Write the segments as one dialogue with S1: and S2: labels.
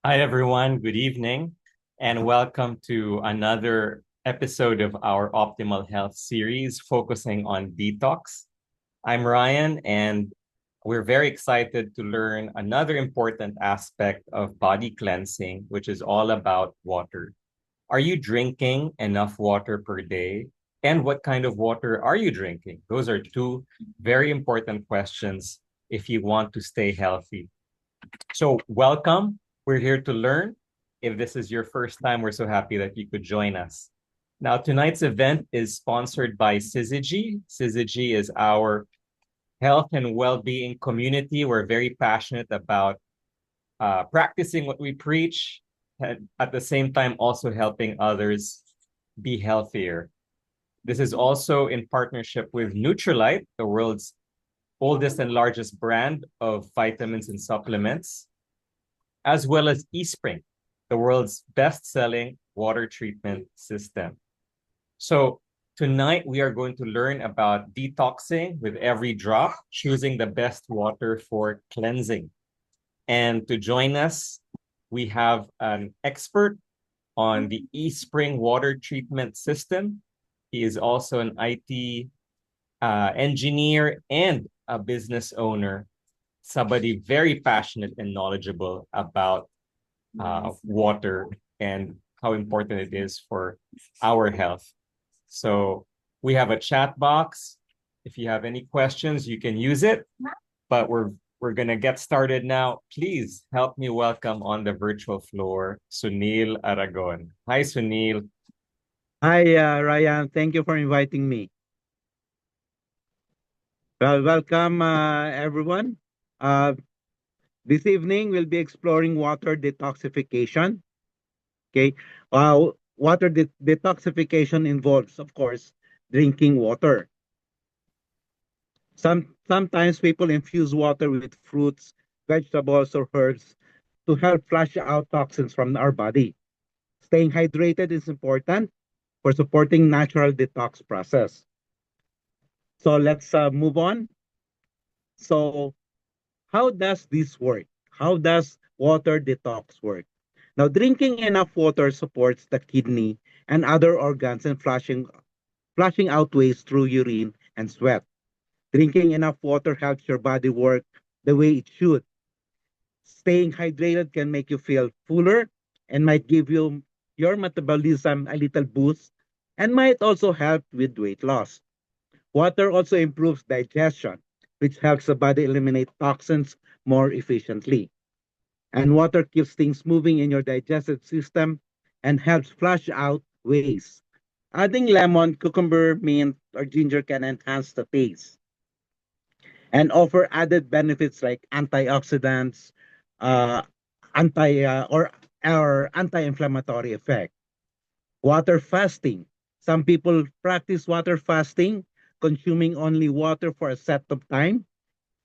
S1: Hi, everyone. Good evening, and welcome to another episode of our Optimal Health series focusing on detox. I'm Ryan, and we're very excited to learn another important aspect of body cleansing, which is all about water. Are you drinking enough water per day? And what kind of water are you drinking? Those are two very important questions if you want to stay healthy. So, welcome. We're here to learn. If this is your first time, we're so happy that you could join us. Now, tonight's event is sponsored by Syzygy. Syzygy is our health and well-being community. We're very passionate about practicing what we preach, and at the same time also helping others be healthier. This is also in partnership with Nutrilite, the world's oldest and largest brand of vitamins and supplements, as well as eSpring, the world's best-selling water treatment system. So tonight we are going to learn about detoxing with every drop, choosing the best water for cleansing. And to join us, we have an expert on the eSpring water treatment system. He is also an IT engineer and a business owner, somebody very passionate and knowledgeable about water and how important it is for our health. So we have a chat box. If you have any questions, you can use it. But we're gonna get started now. Please help me welcome on the virtual floor Sunil Aragon. Hi, Sunil.
S2: Hi, Ryan. Thank you for inviting me. Well, welcome, everyone. Uh, this evening, we'll be exploring water detoxification. Okay. Detoxification involves, of course, drinking water. Sometimes people infuse water with fruits, vegetables, or herbs to help flush out toxins from our body. Staying hydrated is important for supporting natural detox process. So let's move on. So how does this work? How does water detox work? Now, drinking enough water supports the kidney and other organs and flushing out waste through urine and sweat. Drinking enough water helps your body work the way it should. Staying hydrated can make you feel fuller and might give your metabolism a little boost and might also help with weight loss. Water also improves digestion, which helps the body eliminate toxins more efficiently. And water keeps things moving in your digestive system and helps flush out waste. Adding lemon, cucumber, mint, or ginger can enhance the taste and offer added benefits like antioxidants, uh, anti or anti-inflammatory effect. Water fasting. Some people practice water fasting, consuming only water for a set of time,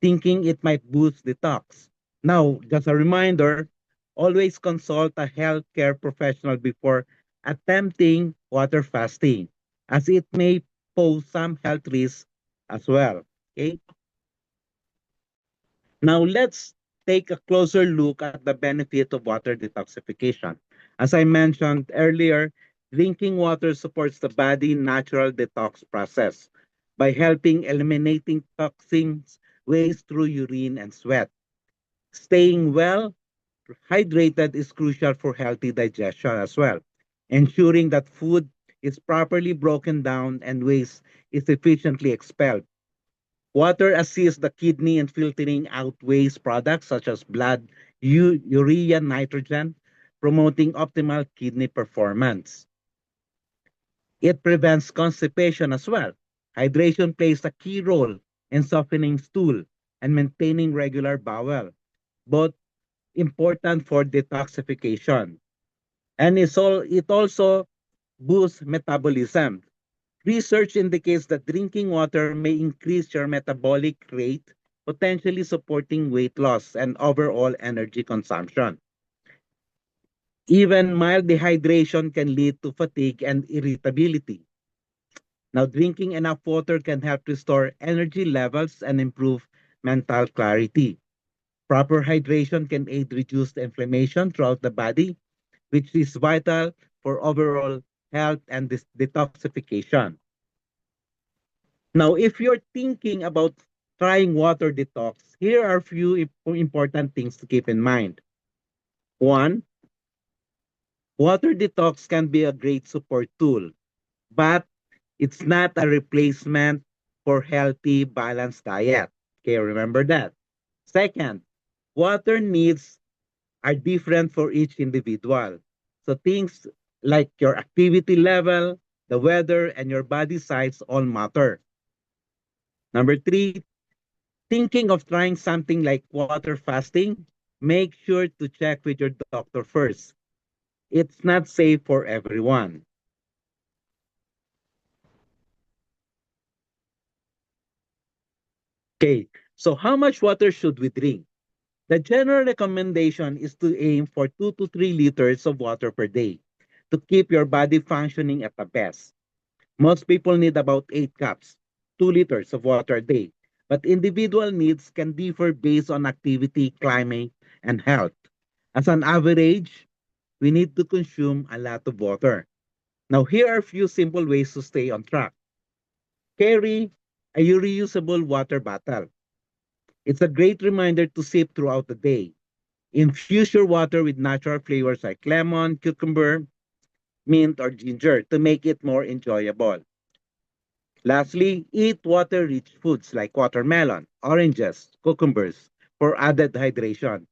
S2: thinking it might boost detox. Now, just a reminder, always consult a healthcare professional before attempting water fasting, as it may pose some health risks as well. Okay. Now, let's take a closer look at the benefit of water detoxification. As I mentioned earlier, drinking water supports the body natural detox process by helping eliminating toxins waste through urine and sweat. Staying well hydrated is crucial for healthy digestion as well, ensuring that food is properly broken down and waste is efficiently expelled. Water assists the kidney in filtering out waste products such as blood, urea, nitrogen, promoting optimal kidney performance. It prevents constipation as well. Hydration plays a key role in softening stool and maintaining regular bowel, both important for detoxification. And it also boosts metabolism. Research indicates that drinking water may increase your metabolic rate, potentially supporting weight loss and overall energy consumption. Even mild dehydration can lead to fatigue and irritability. Now, drinking enough water can help restore energy levels and improve mental clarity. Proper hydration can aid reduce the inflammation throughout the body, which is vital for overall health and detoxification. Now, if you're thinking about trying water detox, here are a few important things to keep in mind. One, water detox can be a great support tool, but it's not a replacement for healthy, balanced diet. Okay, remember that. Second, water needs are different for each individual. So things like your activity level, the weather, and your body size all matter. Number three, thinking of trying something like water fasting, make sure to check with your doctor first. It's not safe for everyone. Okay, so how much water should we drink? The general recommendation is to aim for 2 to 3 liters of water per day to keep your body functioning at the best. Most people need about 8 cups, 2 liters of water a day, but individual needs can differ based on activity, climate, and health. As an average, we need to consume a lot of water. Now, here are a few simple ways to stay on track. Carry a reusable water bottle. It's a great reminder to sip throughout the day. Infuse your water with natural flavors like lemon, cucumber, mint, or ginger to make it more enjoyable. Lastly, eat water-rich foods like watermelon, oranges, cucumbers for added hydration.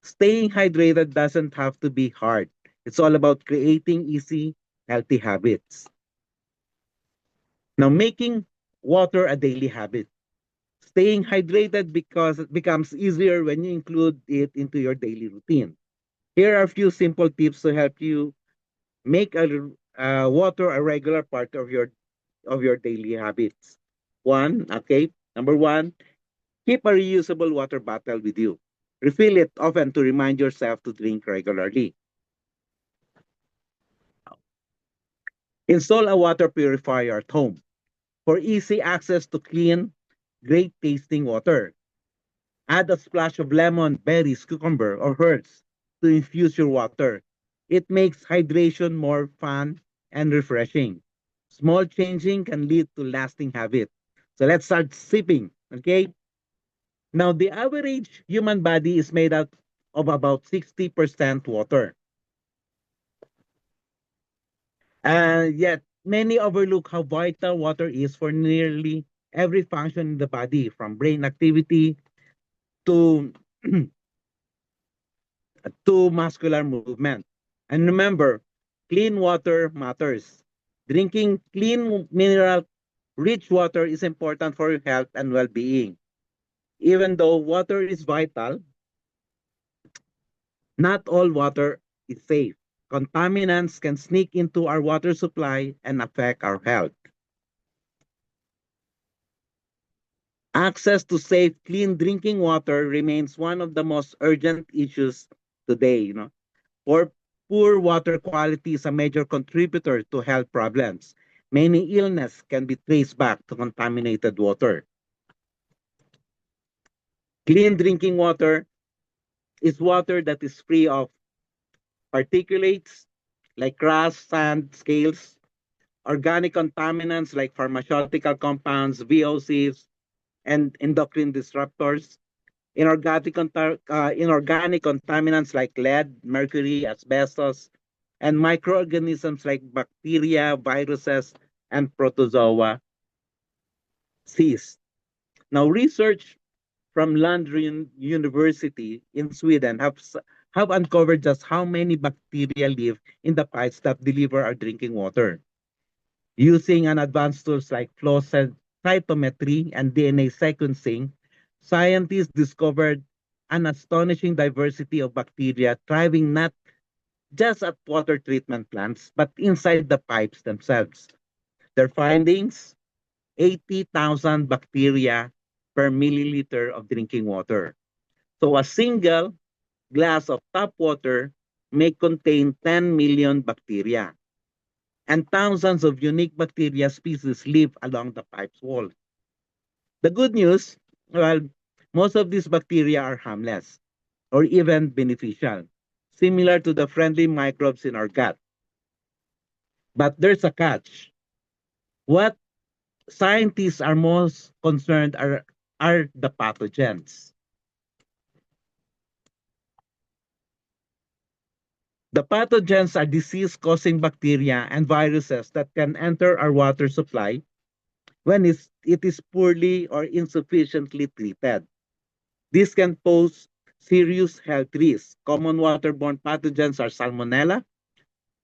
S2: Staying hydrated doesn't have to be hard. It's all about creating easy, healthy habits. Now, making water a daily habit. Staying hydrated because it becomes easier when you include it into your daily routine. Here are a few simple tips to help you make water a regular part of your daily habits. One, okay, number one, keep a reusable water bottle with you. Refill it often to remind yourself to drink regularly. Install a water purifier at home for easy access to clean, great tasting water. Add a splash of lemon, berries, cucumber, or herbs to infuse your water. It makes hydration more fun and refreshing. Small changing can lead to lasting habit. So let's start sipping, okay? Now, the average human body is made up of about 60% water. And yet, many overlook how vital water is for nearly every function in the body, from brain activity to, to muscular movement. And remember, clean water matters. Drinking clean mineral rich water is important for your health and well being. Even though water is vital, not all water is safe. Contaminants can sneak into our water supply and affect our health. Access to safe, clean drinking water remains one of the most urgent issues today. For poor water quality is a major contributor to health problems. Many illnesses can be traced back to contaminated water. Clean drinking water is water that is free of particulates like rust, sand, scales, organic contaminants like pharmaceutical compounds, VOCs, and endocrine disruptors, inorganic contaminants like lead, mercury, asbestos, and microorganisms like bacteria, viruses, and protozoa cease. Now, research from Lund University in Sweden have uncovered just how many bacteria live in the pipes that deliver our drinking water. Using an advanced tools like flow cytometry and DNA sequencing, scientists discovered an astonishing diversity of bacteria thriving not just at water treatment plants, but inside the pipes themselves. Their findings 80,000 bacteria per milliliter of drinking water. So a single glass of tap water may contain 10 million bacteria, and thousands of unique bacteria species live along the pipe's wall. The good news, well, most of these bacteria are harmless. or even beneficial, similar to the friendly microbes in our gut. But there's a catch. What scientists are most concerned are the pathogens. The pathogens are disease-causing bacteria and viruses that can enter our water supply when it is poorly or insufficiently treated. This can pose serious health risks. Common waterborne pathogens are Salmonella,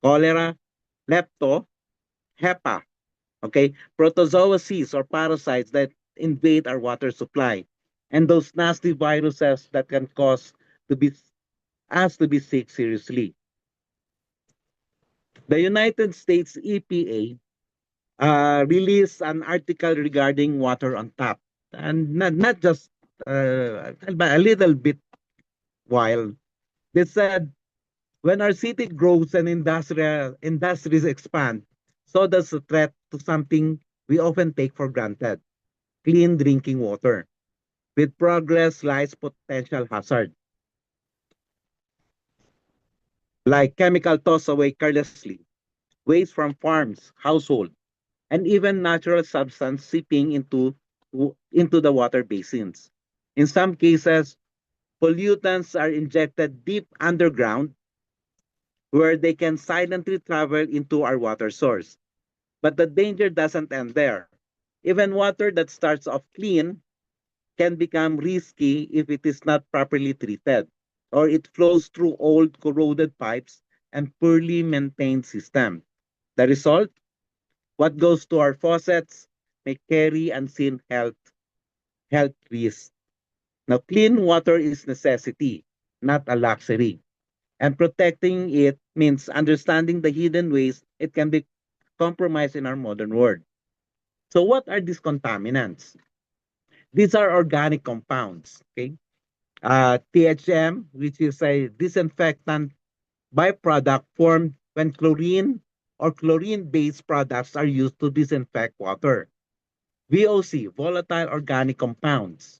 S2: cholera, lepto, HEPA, okay, protozoaceae or parasites that invade our water supply, and those nasty viruses that can cause to be us to be sick seriously. The United States EPA released an article regarding water on tap, and not just a little bit while they said when our city grows and industries expand, so does the threat to something we often take for granted: clean drinking water. With progress lies potential hazard, like chemical toss away carelessly, waste from farms, household, and even natural substance seeping into the water basins. In some cases, pollutants are injected deep underground where they can silently travel into our water source. But the danger doesn't end there. Even water that starts off clean can become risky if it is not properly treated, or it flows through old corroded pipes and poorly maintained system. The result, what goes to our faucets may carry unseen health risks. Now, clean water is necessity, not a luxury. And protecting it means understanding the hidden ways it can be compromised in our modern world. So what are these contaminants? These are organic compounds, okay? THM, which is a disinfectant byproduct formed when chlorine or chlorine-based products are used to disinfect water. VOC, volatile organic compounds,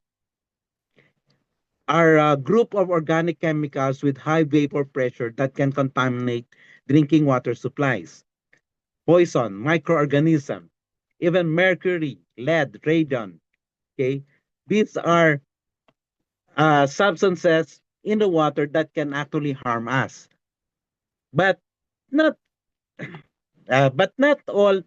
S2: are a group of organic chemicals with high vapor pressure that can contaminate drinking water supplies. Poison, microorganism, even mercury, lead, radon. Okay, these are substances in the water that can actually harm us. But not, but not all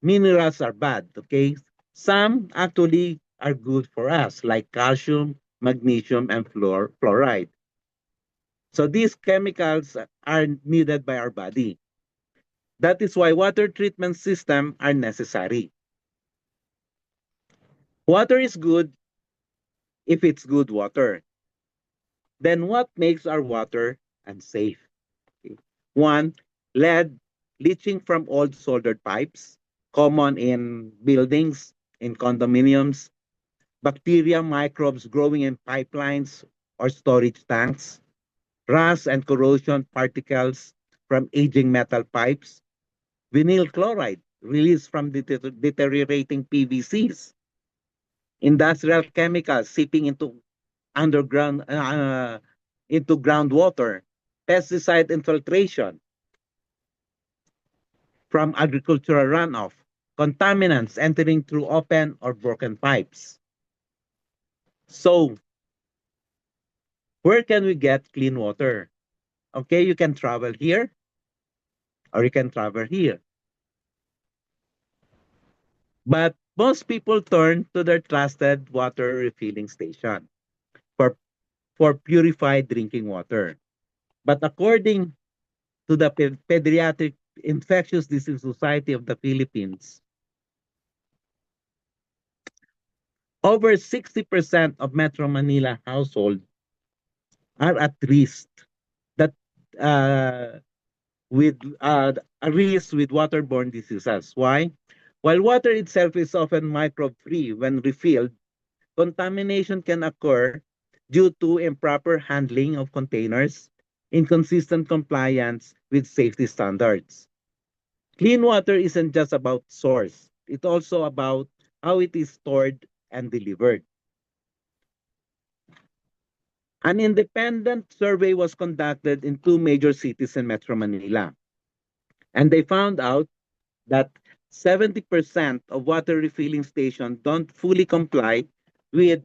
S2: minerals are bad. Okay, some actually are good for us, like calcium, magnesium, and fluoride. So these chemicals are needed by our body. That is why water treatment systems are necessary. Water is good if it's good water. Then what makes our water unsafe? Okay. One, lead leaching from old soldered pipes, common in buildings, in condominiums, bacteria, microbes growing in pipelines or storage tanks, rust and corrosion particles from aging metal pipes, vinyl chloride released from deteriorating PVCs, industrial chemicals seeping underground into groundwater, pesticide infiltration from agricultural runoff, contaminants entering through open or broken pipes. So, where can we get clean water? Okay, you can travel here or you can travel here. But most people turn to their trusted water refilling station for, for purified drinking water. But according to the Pediatric Infectious Disease Society of the Philippines, over 60% of Metro Manila households are at risk that uh, with a risk with waterborne diseases. Why? While water itself is often microbe-free when refilled, contamination can occur due to improper handling of containers, inconsistent compliance with safety standards. Clean water isn't just about source, it's also about how it is stored and delivered. An independent survey was conducted in two major cities in Metro Manila, and they found out that 70% of water refilling stations don't fully comply with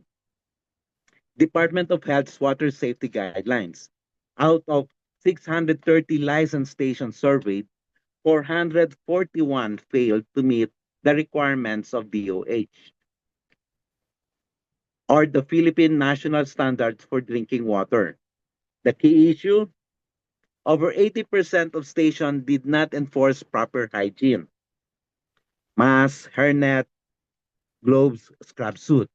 S2: Department of Health's water safety guidelines. Out of 630 licensed stations surveyed, 441 failed to meet the requirements of DOH or the Philippine National Standards for Drinking Water. The key issue: over 80% of stations did not enforce proper hygiene, mask, hairnet, gloves, scrub suit,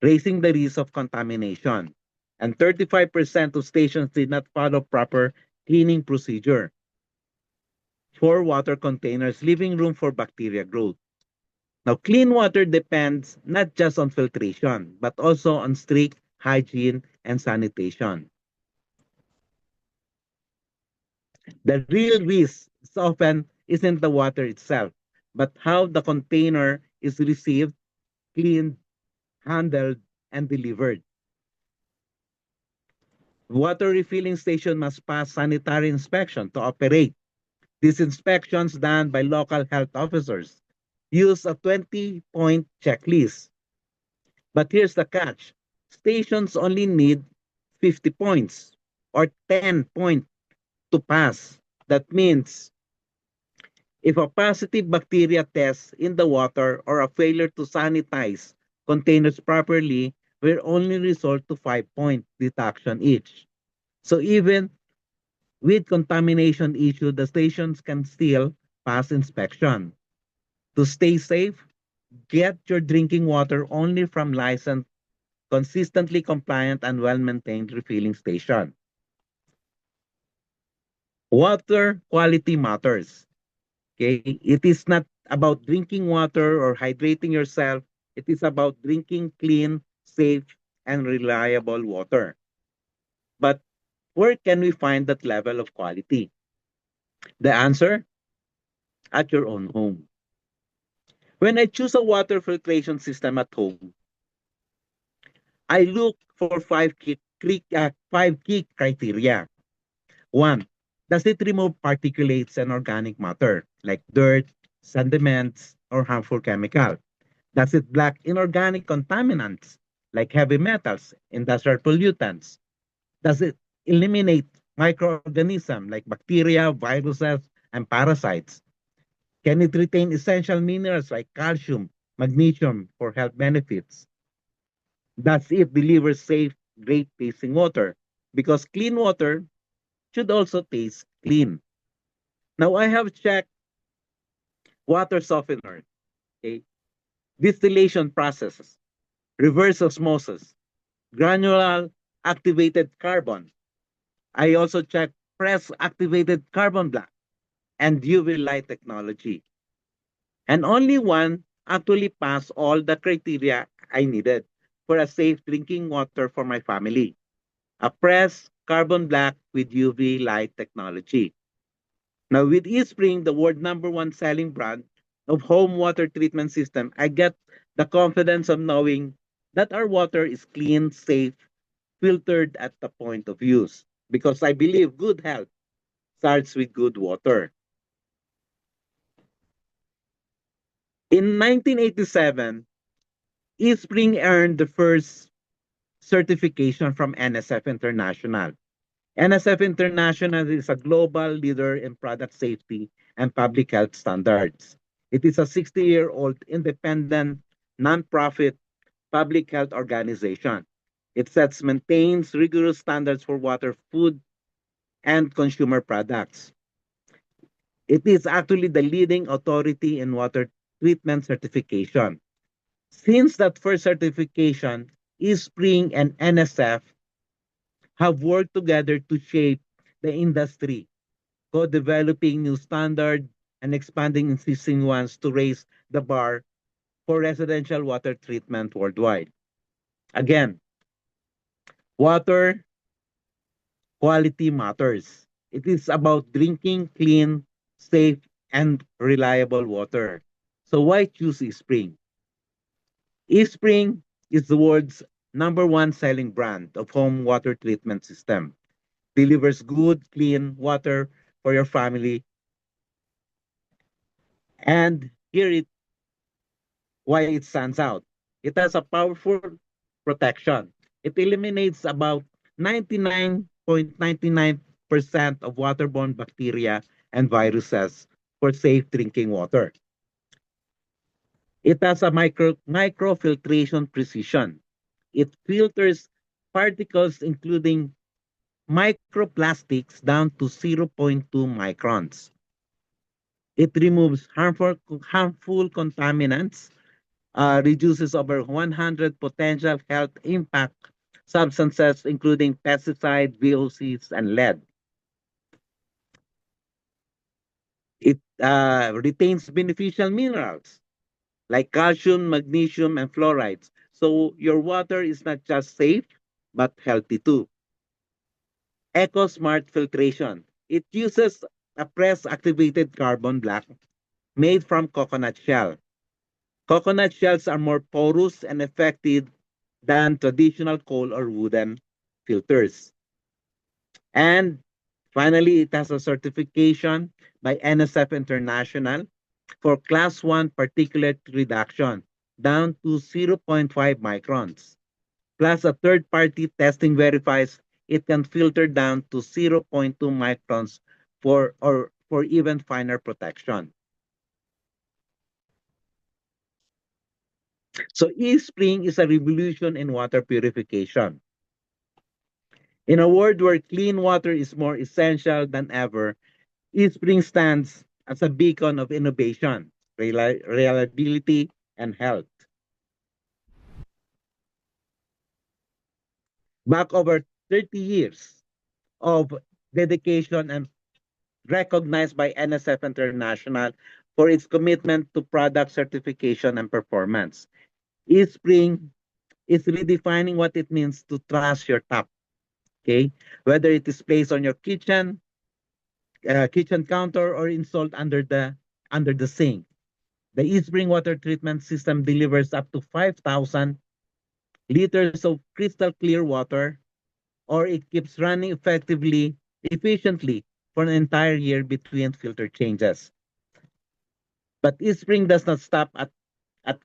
S2: raising the risk of contamination. And 35% of stations did not follow proper cleaning procedure for water containers, leaving room for bacteria growth. Now, clean water depends not just on filtration, but also on strict hygiene and sanitation. The real risk is often isn't the water itself, but how the container is received, cleaned, handled, and delivered. Water refilling station must pass sanitary inspection to operate. These inspections done by local health officers use a 20-point checklist. But here's the catch. Stations only need 50 points or 10 points to pass. That means if a positive bacteria test in the water or a failure to sanitize containers properly will only result to 5-point deduction each. So even with contamination issue, the stations can still pass inspection. To stay safe, get your drinking water only from licensed, consistently compliant, and well-maintained refilling station. Water quality matters. Okay, it is not about drinking water or hydrating yourself. It is about drinking clean, safe, and reliable water. But where can we find that level of quality? The answer: at your own home. When I choose a water filtration system at home, I look for five key criteria. One, does it remove particulates and organic matter like dirt, sediments, or harmful chemical? Does it block inorganic contaminants like heavy metals, industrial pollutants? Does it eliminate microorganisms like bacteria, viruses, and parasites? Can it retain essential minerals like calcium, magnesium for health benefits? Does it deliver safe, great tasting water? Because clean water should also taste clean. Now I have checked water softener, okay, distillation processes, reverse osmosis, granular activated carbon. I also checked press activated carbon black and UV light technology. And only one actually passed all the criteria I needed for a safe drinking water for my family. A press carbon black with UV light technology. Now, with eSpring, the world number one selling brand of home water treatment system, I get the confidence of knowing that our water is clean, safe, filtered at the point of use. Because I believe good health starts with good water. In 1987, eSpring earned the first certification from NSF International. NSF International is a global leader in product safety and public health standards. It is a 60-year-old independent nonprofit public health organization. It sets maintains rigorous standards for water, food, and consumer products. It is actually the leading authority in water treatment certification. Since that first certification, eSpring and NSF have worked together to shape the industry, co-developing new standards and expanding existing ones to raise the bar for residential water treatment worldwide. Again, water quality matters. It is about drinking clean, safe, and reliable water. So why choose eSpring? eSpring is the world's #1 selling brand of home water treatment system. Delivers good, clean water for your family. And here it why it stands out. It has a powerful protection. It eliminates about 99.99% of waterborne bacteria and viruses for safe drinking water. It has a microfiltration precision. It filters particles including microplastics down to zero point 0.2 microns. It removes harmful contaminants, reduces over 100 potential health impact substances, including pesticide, VOCs, and lead. It retains beneficial minerals like calcium, magnesium, and fluorides. So your water is not just safe, but healthy too. EcoSmart filtration. It uses a press-activated carbon black made from coconut shell. Coconut shells are more porous and effective than traditional coal or wooden filters. And finally, it has a certification by NSF International for Class 1 particulate reduction down to zero point 0.5 microns. Plus, a third-party testing verifies it can filter down to zero point 0.2 microns for even finer protection. So eSpring is a revolution in water purification. In a world where clean water is more essential than ever, eSpring stands as a beacon of innovation, reliability, and health. Back over 30 years of dedication and recognized by NSF International for its commitment to product certification and performance. eSpring is redefining what it means to trust your tap. Okay, whether it is placed on your kitchen counter or installed under the sink. The eSpring water treatment system delivers up to 5,000 liters of crystal clear water, or it keeps running efficiently for an entire year between filter changes. But eSpring does not stop at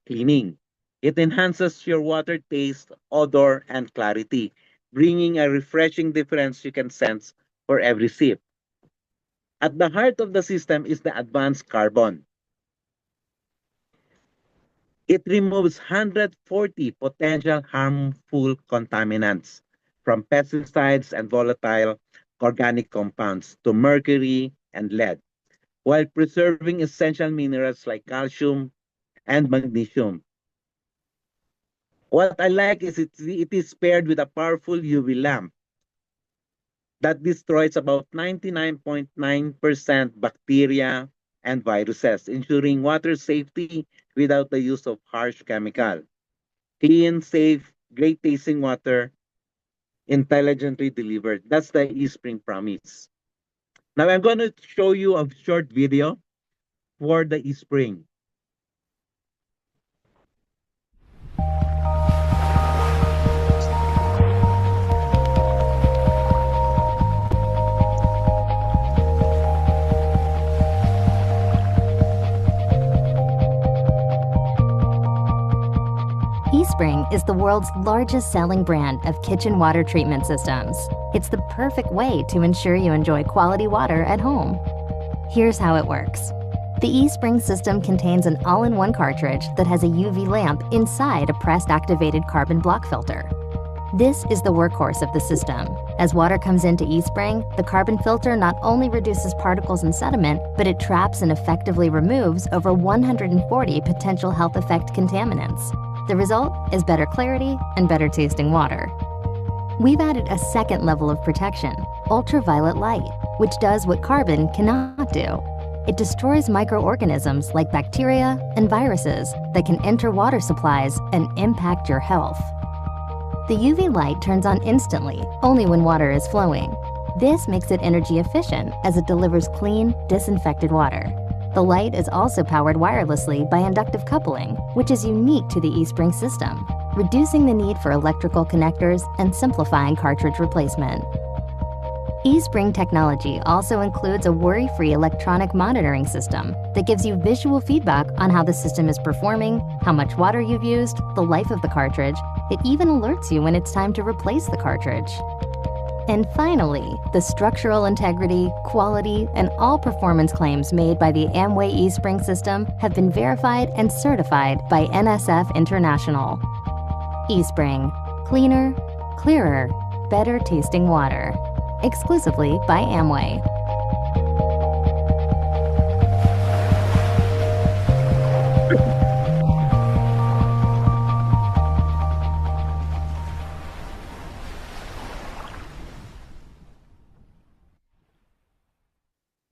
S2: cleaning. It enhances your water taste, odor, and clarity, bringing a refreshing difference you can sense for every sip. At the heart of the system is the advanced carbon. It removes 140 potential harmful contaminants, from pesticides and volatile organic compounds to mercury and lead, while preserving essential minerals like calcium and magnesium. What I like is it is paired with a powerful UV lamp that destroys about 99.9% bacteria and viruses, ensuring water safety without the use of harsh chemical. Clean, safe, great tasting water, intelligently delivered. That's the eSpring promise. Now I'm going to show you a short video for the eSpring.
S3: eSpring is the world's largest selling brand of kitchen water treatment systems. It's the perfect way to ensure you enjoy quality water at home. Here's how it works. The eSpring system contains an all-in-one cartridge that has a UV lamp inside a pressed activated carbon block filter. This is the workhorse of the system. As water comes into eSpring, the carbon filter not only reduces particles and sediment, but it traps and effectively removes over 140 potential health effect contaminants. The result is better clarity and better tasting water. We've added a second level of protection, ultraviolet light, which does what carbon cannot do. It destroys microorganisms like bacteria and viruses that can enter water supplies and impact your health. The UV light turns on instantly, only when water is flowing. This makes it energy efficient as it delivers clean, disinfected water. The light is also powered wirelessly by inductive coupling, which is unique to the eSpring system. reducing the need for electrical connectors and simplifying cartridge replacement. eSpring technology also includes a worry-free electronic monitoring system that gives you visual feedback on how the system is performing, how much water you've used, the life of the cartridge. It even alerts you when it's time to replace the cartridge. And finally, the structural integrity, quality, and all performance claims made by the Amway eSpring system have been verified and certified by NSF International. eSpring, cleaner, clearer, better tasting water. Exclusively by Amway.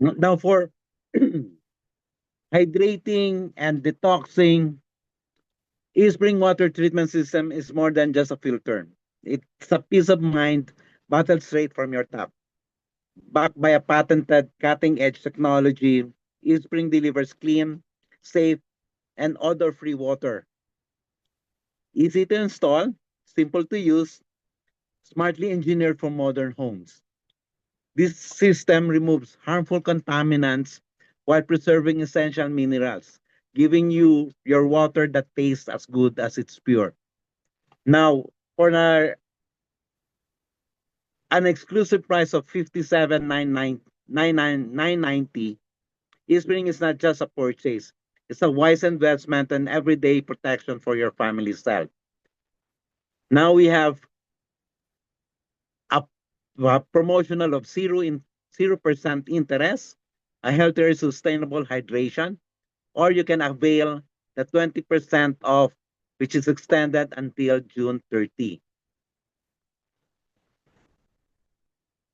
S2: Now for hydrating and detoxing, eSpring water treatment system is more than just a filter. It's a peace of mind bottled straight from your tap. Backed by a patented cutting-edge technology, eSpring delivers clean, safe, and odor-free water. Easy to install, simple to use, smartly engineered for modern homes. This system removes harmful contaminants while preserving essential minerals, giving you your water that tastes as good as it's pure. Now, for an exclusive price of $57,990, eSpring is not just a purchase. It's a wise investment and everyday protection for your family's health. Now we have a promotional of 0% interest, a healthier, sustainable hydration, or you can avail the 20% off, which is extended until June 30.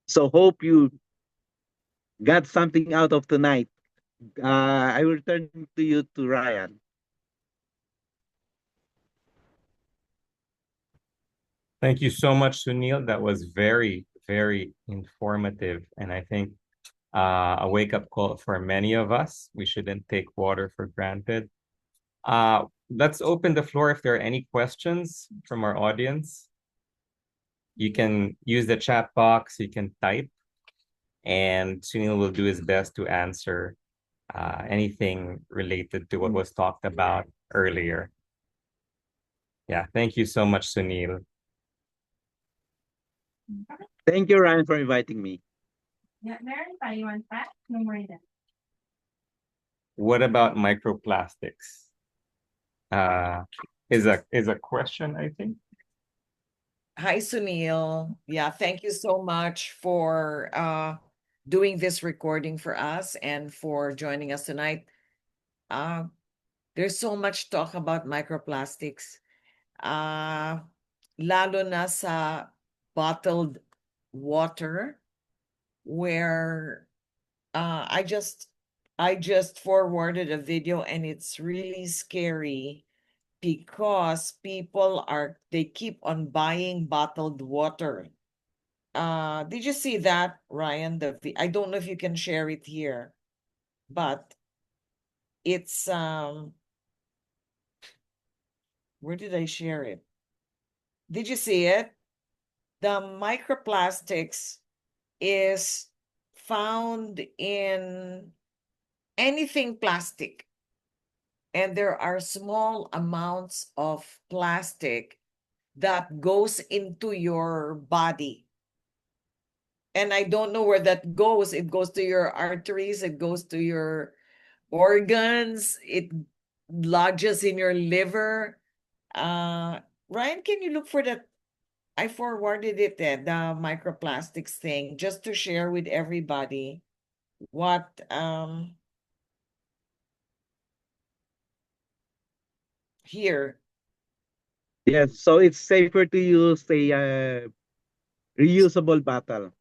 S2: So hope you got something out of tonight. I will turn to you, to Ryan.
S1: Thank you so much, Sunil. That was very, very informative. And I think a wake-up call for many of us. We shouldn't take water for granted. Let's open the floor if there are any questions from our audience. You can use the chat box, you can type, and Sunil will do his best to answer anything related to what was talked about earlier. Yeah, thank you so much, Sunil.
S2: Thank you, Ryan, for inviting me.
S1: What about microplastics? Is a question, I think.
S4: Hi, Sunil. Yeah, thank you so much for doing this recording for us and for joining us tonight. There's so much talk about microplastics. Lalo na sa bottled water, where I just forwarded a video and it's really scary because they keep on buying bottled water. Did you see that, Ryan? I don't know if you can share it here, but it's where did I share it? Did you see it? The microplastics is found in anything plastic. And there are small amounts of plastic that goes into your body. And I don't know where that goes. It goes to your arteries, it goes to your organs, it lodges in your liver. Ryan, can you look for that? I forwarded it there, the microplastics thing, just to share with everybody what here.
S2: Yes, so it's safer to use a reusable bottle.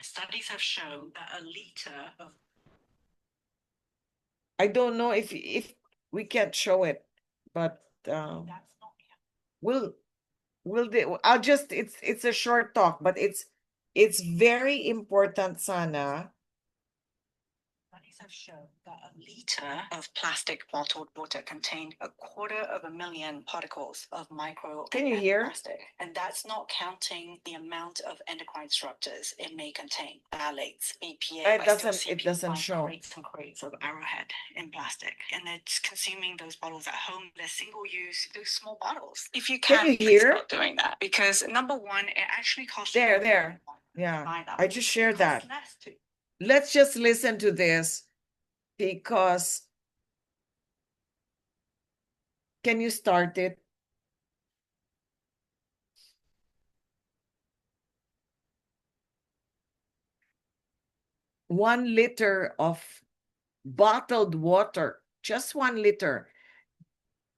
S5: Studies have shown that a liter of...
S4: I don't know if we can't show it, but I'll just, it's a short talk, but it's very important sana.
S5: have shown that a liter of plastic bottled water contained 250,000 particles of micro
S4: Can you hear?
S5: plastic. And that's not counting the amount of endocrine disruptors it may contain, phthalates, BPA.
S4: It doesn't show.
S5: Crates and crates of Arrowhead in plastic. And it's consuming those bottles at home. They're single use, those small bottles. If you
S4: Can
S5: can,
S4: you
S5: please
S4: hear?
S5: stop doing that. Because number one, it actually costs
S4: There,
S5: you
S4: there.
S5: more
S4: Yeah,
S5: to buy that.
S4: I just shared
S5: It costs
S4: that.
S5: less to
S4: Let's just listen to this because can you start it? One liter of bottled water, just 1 liter,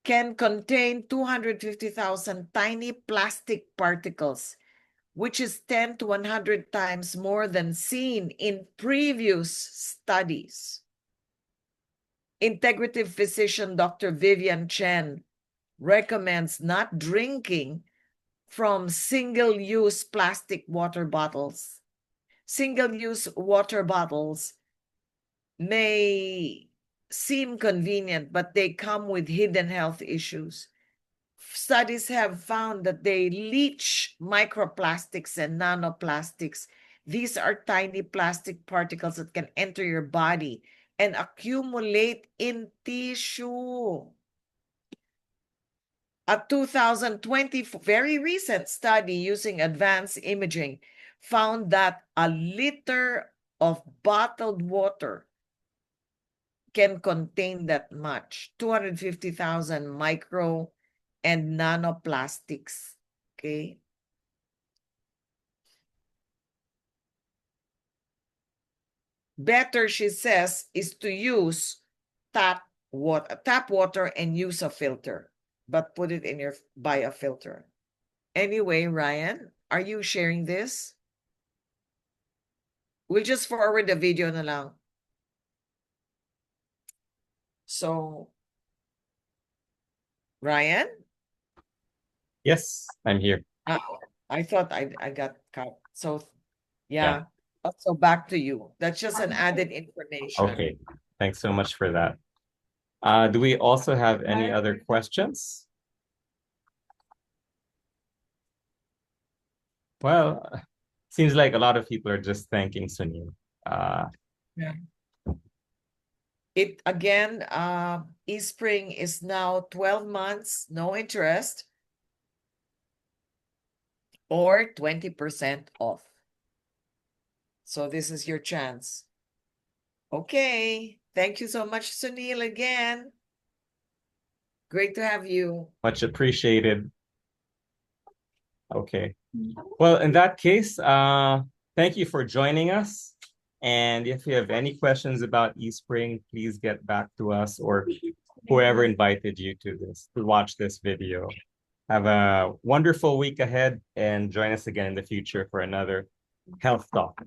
S4: can contain 250,000 tiny plastic particles, which is 10 to 100 times more than seen in previous studies. Integrative physician Dr. Vivian Chen recommends not drinking from single-use plastic water bottles. Single-use water bottles may seem convenient, but they come with hidden health issues. Studies have found that they leach microplastics and nanoplastics. These are tiny plastic particles that can enter your body and accumulate in tissue. A 2020 very recent study using advanced imaging found that a liter of bottled water can contain that much, 250,000 micro and nanoplastics, okay? Better, she says, is to use tap water and use a filter, but put it in by a filter. Anyway, Ryan, are you sharing this? We'll just forward the video na lang. So, Ryan?
S1: Yes, I'm here.
S4: I thought I got cut. So, yeah. So back to you. That's just an added information.
S1: Okay, thanks so much for that. Do we also have any other questions? Well, seems like a lot of people are just thanking Sunil.
S4: Yeah. It again, eSpring is now 12 months, no interest, or 20% off. So this is your chance. Okay. Thank you so much, Sunil, again. Great to have you.
S1: Much appreciated. Okay. Well, in that case, thank you for joining us. And if you have any questions about eSpring, please get back to us or whoever invited you to watch this video. Have a wonderful week ahead and join us again in the future for another health talk.